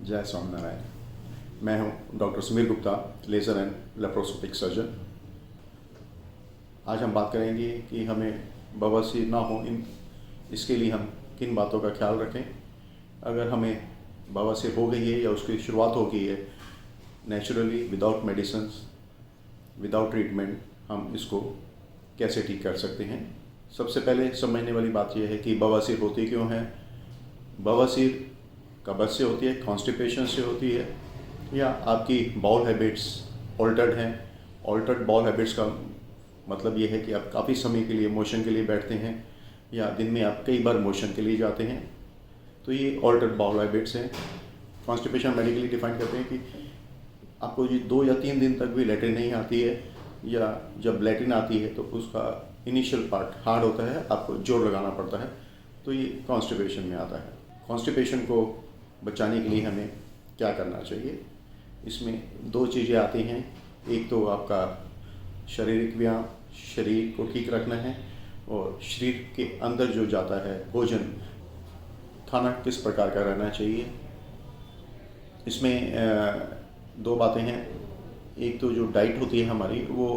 जय स्वामीनारायण। मैं हूं doctor Sumeer Gupta, laser and laparoscopic surgeon. आज हम बात करेंगे कि हमें बवासीर ना हो इसके लिए हम किन बातों का ख्याल रखें। अगर हमें बवासीर हो गई है या उसकी शुरुआत हो गई है, naturally without medicines, without treatment हम इसको कैसे ठीक कर सकते हैं। सबसे पहले समझने वाली बात यह है कि बवासीर होती क्यों है। बवासीर कब्ज से होती है, कॉन्स्टिपेशन से होती है, या आपकी बाउल हैबिट्स ऑल्टर्ड हैं। ऑल्टर्ड बाउल हैबिट्स का मतलब ये है कि आप काफ़ी समय के लिए मोशन के लिए बैठते हैं या दिन में आप कई बार मोशन के लिए जाते हैं, तो ये ऑल्टर्ड बाउल हैबिट्स हैं। कॉन्स्टिपेशन मेडिकली डिफाइन करते हैं कि आपको ये 2 या 3 दिन तक भी लैट्रिन नहीं आती है, या जब लैट्रिन आती है तो उसका इनिशियल पार्ट हार्ड होता है, आपको जोर लगाना पड़ता है, तो ये कॉन्स्टिपेशन में आता है। कॉन्स्टिपेशन को बचाने के लिए हमें क्या करना चाहिए, इसमें 2 चीज़ें आती हैं। एक तो आपका शारीरिक व्यायाम, शरीर को ठीक रखना है, और शरीर के अंदर जो जाता है भोजन, खाना किस प्रकार का रहना चाहिए। इसमें 2 बातें हैं। एक तो जो डाइट होती है हमारी, वो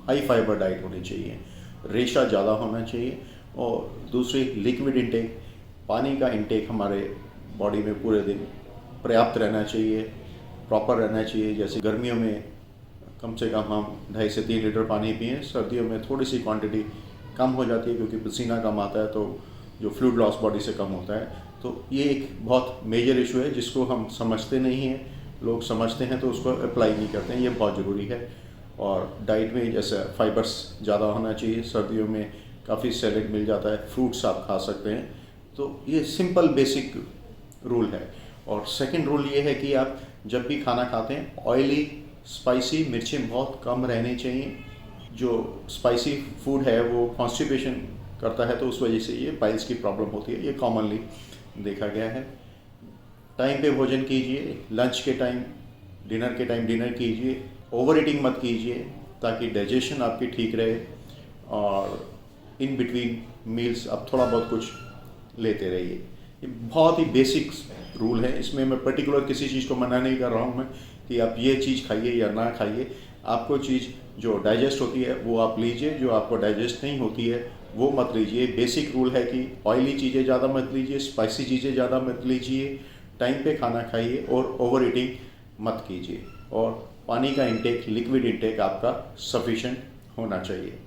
हाई फाइबर डाइट होनी चाहिए, रेशा ज़्यादा होना चाहिए, और दूसरी लिक्विड इंटेक, पानी का इंटेक हमारे बॉडी में पूरे दिन पर्याप्त रहना चाहिए, प्रॉपर रहना चाहिए। जैसे गर्मियों में कम से कम हम 2.5 से 3 लीटर पानी पिएं, सर्दियों में थोड़ी सी क्वांटिटी कम हो जाती है क्योंकि पसीना कम आता है, तो जो फ्लूइड लॉस बॉडी से कम होता है। तो ये एक बहुत मेजर इशू है जिसको हम समझते नहीं हैं। लोग समझते हैं तो उसको अप्लाई नहीं करते हैं, ये बहुत ज़रूरी है। और डाइट में जैसे फाइबर्स ज़्यादा होना चाहिए, सर्दियों में काफ़ी सैलेड मिल जाता है, फ्रूट्स आप खा सकते हैं। तो ये सिंपल बेसिक रूल है। और सेकंड रूल ये है कि आप जब भी खाना खाते हैं, ऑयली स्पाइसी मिर्चें बहुत कम रहनी चाहिए। जो स्पाइसी फूड है वो कॉन्स्टिपेशन करता है, तो उस वजह से ये पाइल्स की प्रॉब्लम होती है, ये कॉमनली देखा गया है। टाइम पे भोजन कीजिए, लंच के टाइम, डिनर के टाइम डिनर कीजिए, ओवर ईटिंग मत कीजिए ताकि डाइजेशन आपकी ठीक रहे, और इन बिटवीन मील्स आप थोड़ा बहुत कुछ लेते रहिए। ये बहुत ही बेसिक रूल है। इसमें मैं पर्टिकुलर किसी चीज़ को मना नहीं कर रहा हूँ मैं कि आप ये चीज़ खाइए या ना खाइए। आपको चीज़ जो डाइजेस्ट होती है वो आप लीजिए, जो आपको डाइजेस्ट नहीं होती है वो मत लीजिए। बेसिक रूल है कि ऑयली चीज़ें ज़्यादा मत लीजिए, स्पाइसी चीज़ें ज़्यादा मत लीजिए, टाइम पे खाना खाइए, और ओवर ईटिंग मत कीजिए, और पानी का इंटेक, लिक्विड इंटेक आपका सफिशेंट होना चाहिए।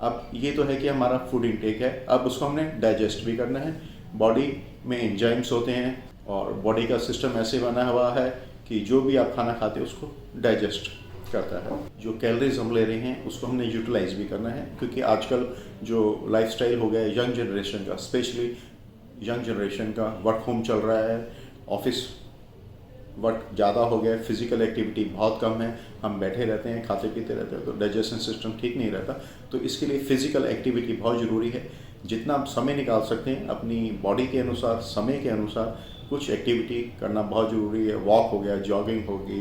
अब ये तो है कि हमारा फूड इंटेक है, अब उसको हमने डाइजेस्ट भी करना है। बॉडी में एंजाइम्स होते हैं, और बॉडी का सिस्टम ऐसे बना हुआ है कि जो भी आप खाना खाते हैं उसको डाइजेस्ट करता है। जो कैलोरीज हम ले रहे हैं उसको हमने यूटिलाइज भी करना है, क्योंकि आजकल जो लाइफस्टाइल हो गया है यंग जनरेशन का, स्पेशली यंग जनरेशन का, वर्क होम चल रहा है, ऑफिस वर्क ज़्यादा हो गया है, फिजिकल एक्टिविटी बहुत कम है, हम बैठे रहते हैं, खाते पीते रहते हैं, तो डाइजेशन सिस्टम ठीक नहीं रहता। तो इसके लिए फिजिकल एक्टिविटी बहुत ज़रूरी है। जितना आप समय निकाल सकते हैं अपनी बॉडी के अनुसार, समय के अनुसार कुछ एक्टिविटी करना बहुत ज़रूरी है। वॉक हो गया, जॉगिंग होगी,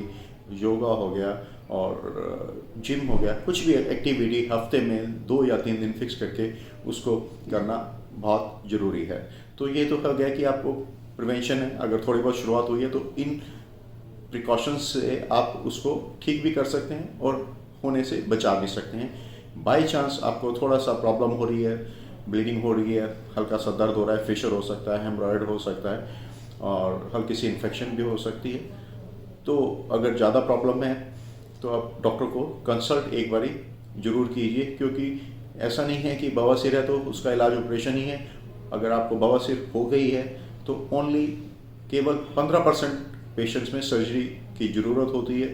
योगा हो गया, और जिम हो गया, कुछ भी एक्टिविटी हफ्ते में 2 या 3 दिन फिक्स करके उसको करना बहुत ज़रूरी है। तो ये तो हो गया कि आपको प्रिवेंशन है। अगर थोड़ी बहुत शुरुआत हुई है तो इन प्रिकॉशंस से आप उसको ठीक भी कर सकते हैं और होने से बचा भी सकते हैं। बाई चांस आपको थोड़ा सा प्रॉब्लम हो रही है, ब्लीडिंग हो रही है, हल्का सा दर्द हो रहा है, फिशर हो सकता है, हेमरॉयड हो सकता है, और हल्की सी इन्फेक्शन भी हो सकती है, तो अगर ज़्यादा प्रॉब्लम है तो आप डॉक्टर को कंसल्ट एक बारी ज़रूर कीजिए। क्योंकि ऐसा नहीं है कि बवासीर है तो उसका इलाज ऑपरेशन ही है। अगर आपको बवासीर हो गई है तो केवल 15% पेशेंट्स में सर्जरी की ज़रूरत होती है,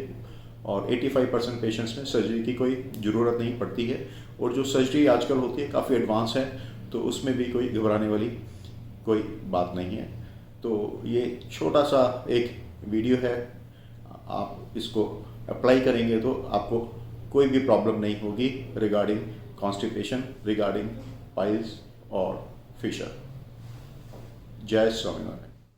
और 85% पेशेंट्स में सर्जरी की कोई ज़रूरत नहीं पड़ती है। और जो सर्जरी आजकल होती है काफ़ी एडवांस है, तो उसमें भी कोई घबराने वाली कोई बात नहीं है। तो ये छोटा सा एक वीडियो है, आप इसको अप्लाई करेंगे तो आपको कोई भी प्रॉब्लम नहीं होगी रिगार्डिंग कॉन्स्टिपेशन, रिगार्डिंग पाइल्स और फिशर। जय स्वामीनारायण।